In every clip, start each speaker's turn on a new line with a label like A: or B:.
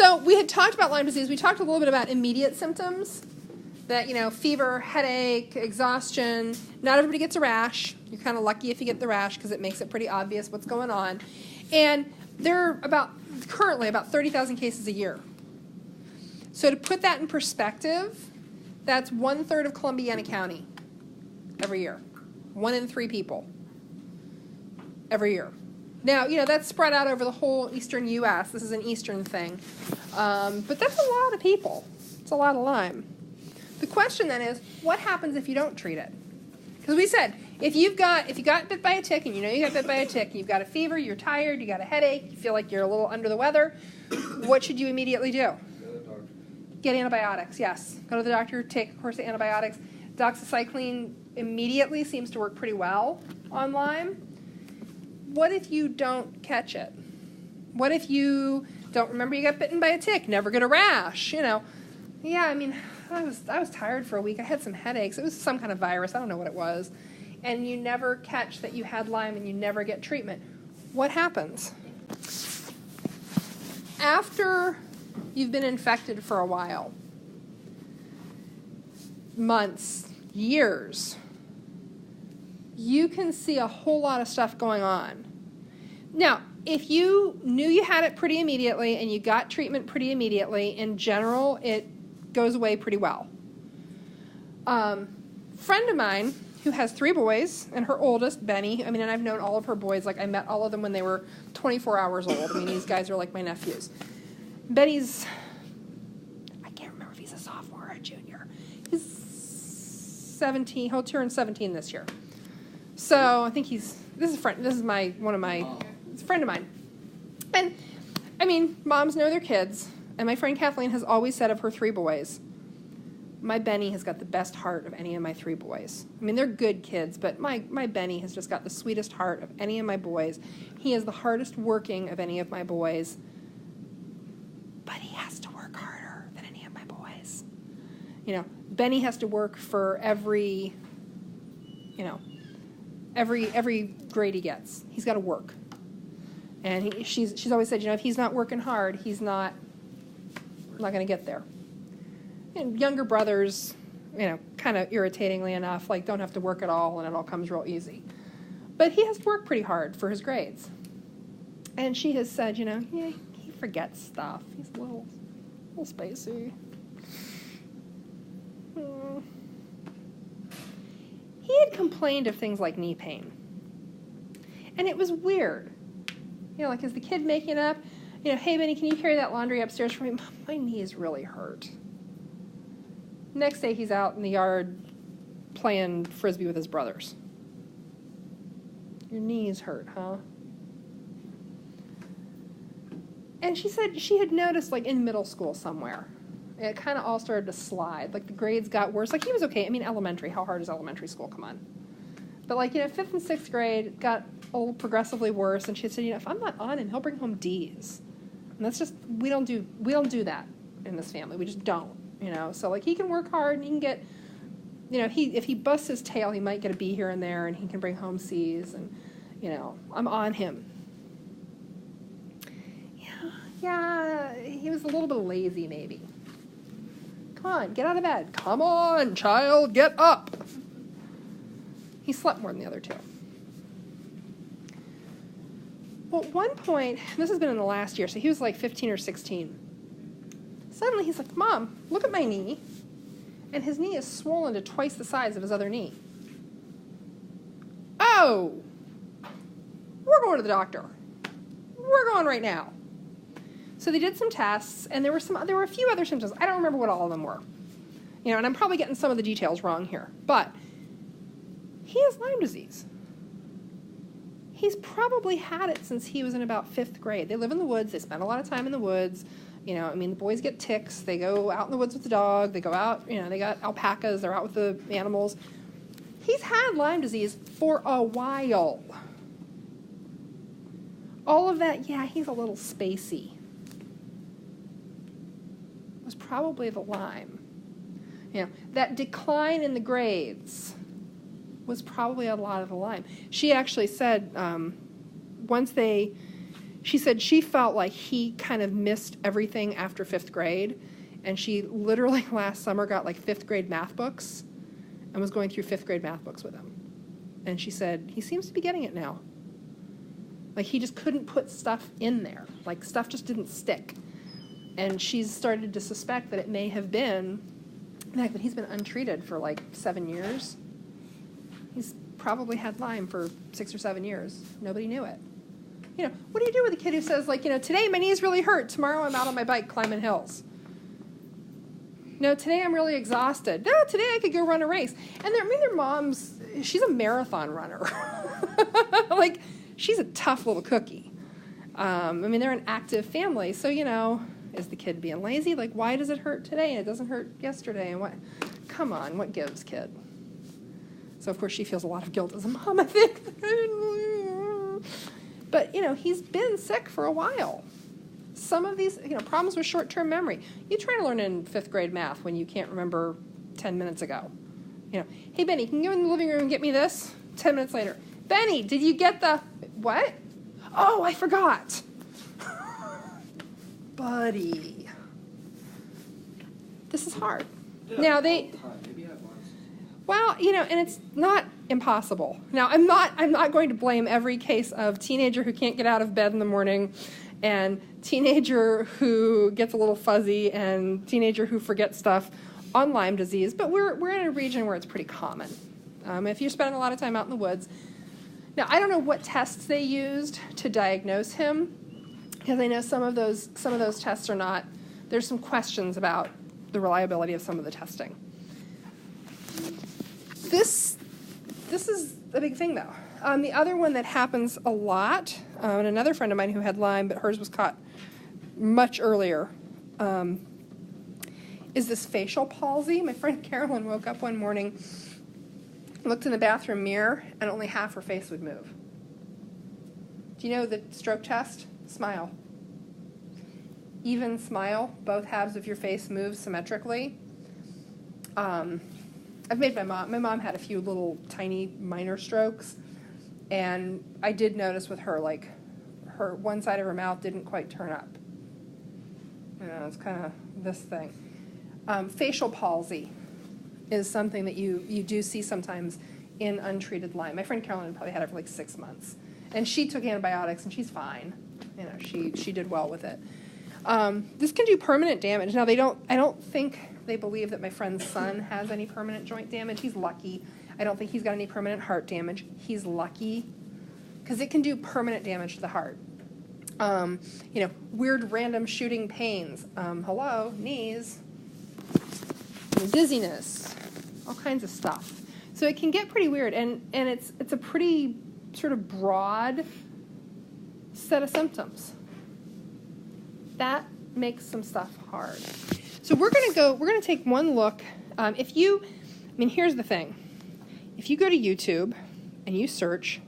A: So we had talked about Lyme disease. We talked a little bit about immediate symptoms, that, fever, headache, exhaustion. Not everybody gets a rash. You're kind of lucky if you get the rash because it makes it pretty obvious what's going on. And there are currently about 30,000 cases a year. So to put that in perspective, that's 1/3 of Columbiana County every year. 1 in 3 people every year. Now, that's spread out over the whole eastern U.S. This is an eastern thing. But that's a lot of people. It's a lot of Lyme. The question then is, what happens if you don't treat it? Because we said, if you got bit by a tick, and you got bit by a tick, you've got a fever, you're tired, you got a headache, you feel like you're a little under the weather, what should you immediately do?
B: Go to the doctor.
A: Get antibiotics, yes. Go to the doctor, take a course of antibiotics. Doxycycline immediately seems to work pretty well on Lyme. What if you don't catch it? What if you don't remember you got bitten by a tick, never get a rash? Yeah, I was tired for a week. I had some headaches. It was some kind of virus. I don't know what it was. And you never catch that you had Lyme and you never get treatment. What happens? After you've been infected for a while, months, years, you can see a whole lot of stuff going on. Now, if you knew you had it pretty immediately and you got treatment pretty immediately, in general, it goes away pretty well. Friend of mine who has 3 boys, and her oldest, Benny, and I've known all of her boys, I met all of them when they were 24 hours old. These guys are like my nephews. Benny's, I can't remember if he's a sophomore or a junior. He's 17, he'll turn 17 this year. So I think this is a friend, it's a friend of mine. And, moms know their kids. And my friend Kathleen has always said of her 3 boys, my Benny has got the best heart of any of my 3 boys. They're good kids, but my Benny has just got the sweetest heart of any of my boys. He is the hardest working of any of my boys, but he has to work harder than any of my boys. Benny has to work for every grade he gets. He's got to work. And she's always said, if he's not working hard, he's not going to get there. And younger brothers, kind of irritatingly enough, don't have to work at all and it all comes real easy. But he has to work pretty hard for his grades. And she has said, he forgets stuff. He's a little spacey. He had complained of things like knee pain. And it was weird. Is the kid making up? Hey, Benny, can you carry that laundry upstairs for me? Mom, my knees really hurt. Next day, he's out in the yard playing Frisbee with his brothers. Your knees hurt, huh? And she said she had noticed, in middle school somewhere, it kind of all started to slide. The grades got worse. He was okay. Elementary. How hard is elementary school? Come on. But 5th and 6th grade got a little progressively worse. And she said, if I'm not on him, he'll bring home D's. And that's just, we don't do that in this family. We just don't, So he can work hard and he can get, if he busts his tail, he might get a B here and there, and he can bring home C's, and I'm on him. Yeah, he was a little bit lazy maybe. Come on, get out of bed. Come on, child, get up. He slept more than the other 2. Well, at one point, this has been in the last year, so he was 15 or 16. Suddenly he's like, Mom, look at my knee. And his knee is swollen to twice the size of his other knee. Oh, we're going to the doctor. We're going right now. So they did some tests, and there were a few other symptoms. I don't remember what all of them were. And I'm probably getting some of the details wrong here. But he has Lyme disease. He's probably had it since he was in about 5th grade. They live in the woods. They spend a lot of time in the woods. The boys get ticks. They go out in the woods with the dog. They go out, they got alpacas. They're out with the animals. He's had Lyme disease for a while. All of that, yeah, he's a little spacey. It was probably the Lyme. That decline in the grades was probably a lot of the Lyme. She actually said She said she felt like he kind of missed everything after 5th grade, and she literally last summer got like 5th grade math books and was going through 5th grade math books with him. And she said, he seems to be getting it now. Like, he just couldn't put stuff in there. Like, stuff just didn't stick. And she's started to suspect that it may have been the fact that he's been untreated for like 7 years. He's probably had Lyme for 6 or 7 years. Nobody knew it. You know, what do you do with a kid who says, like, you know, today my knees really hurt, tomorrow I'm out on my bike climbing hills? No, today I'm really exhausted. No, today I could go run a race. And their mom's, she's a marathon runner. Like, she's a tough little cookie. I mean, they're an active family, so, you know, is the kid being lazy? Like, why does it hurt today and it doesn't hurt yesterday? And what? Come on, what gives, kid? So, of course, she feels a lot of guilt as a mom, I think. But, you know, he's been sick for a while. Some of these, you know, problems with short-term memory. You try to learn in 5th grade math when you can't remember 10 minutes ago. You know, hey, Benny, can you go in the living room and get me this? 10 minutes later. Benny, did you get the... What? Oh, I forgot. Buddy. This is hard.
B: Yeah,
A: now, they... Well, you know, and it's not impossible. Now, I'm not going to blame every case of teenager who can't get out of bed in the morning and teenager who gets a little fuzzy and teenager who forgets stuff on Lyme disease, but we're in a region where it's pretty common. If you spend a lot of time out in the woods. Now, I don't know what tests they used to diagnose him, because I know some of those tests are not, there's some questions about the reliability of some of the testing. This is a big thing, though. The other one that happens a lot, and another friend of mine who had Lyme, but hers was caught much earlier, is this facial palsy. My friend Carolyn woke up one morning, looked in the bathroom mirror, and only half her face would move. Do you know the stroke test? Smile. Even smile, both halves of your face move symmetrically. I've made my mom had a few little tiny minor strokes, and I did notice with her, like, her one side of her mouth didn't quite turn up. You know, it's kind of this thing. Facial palsy is something that you do see sometimes in untreated Lyme. My friend Carolyn probably had it for like 6 months, and she took antibiotics, and she's fine. You know, she did well with it. This can do permanent damage. Now, I don't think they believe that my friend's son has any permanent joint damage. He's lucky. I don't think he's got any permanent heart damage. He's lucky, because it can do permanent damage to the heart. You know, weird random shooting pains. Hello, knees, dizziness, all kinds of stuff. So it can get pretty weird, and it's a pretty sort of broad set of symptoms. That makes some stuff hard. So we're going to take one look. Here's the thing. If you go to YouTube and you search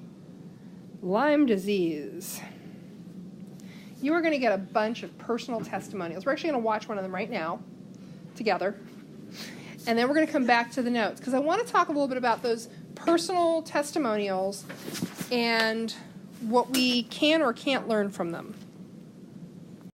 A: Lyme disease, you are going to get a bunch of personal testimonials. We're actually going to watch one of them right now together. And then we're going to come back to the notes, because I want to talk a little bit about those personal testimonials and what we can or can't learn from them.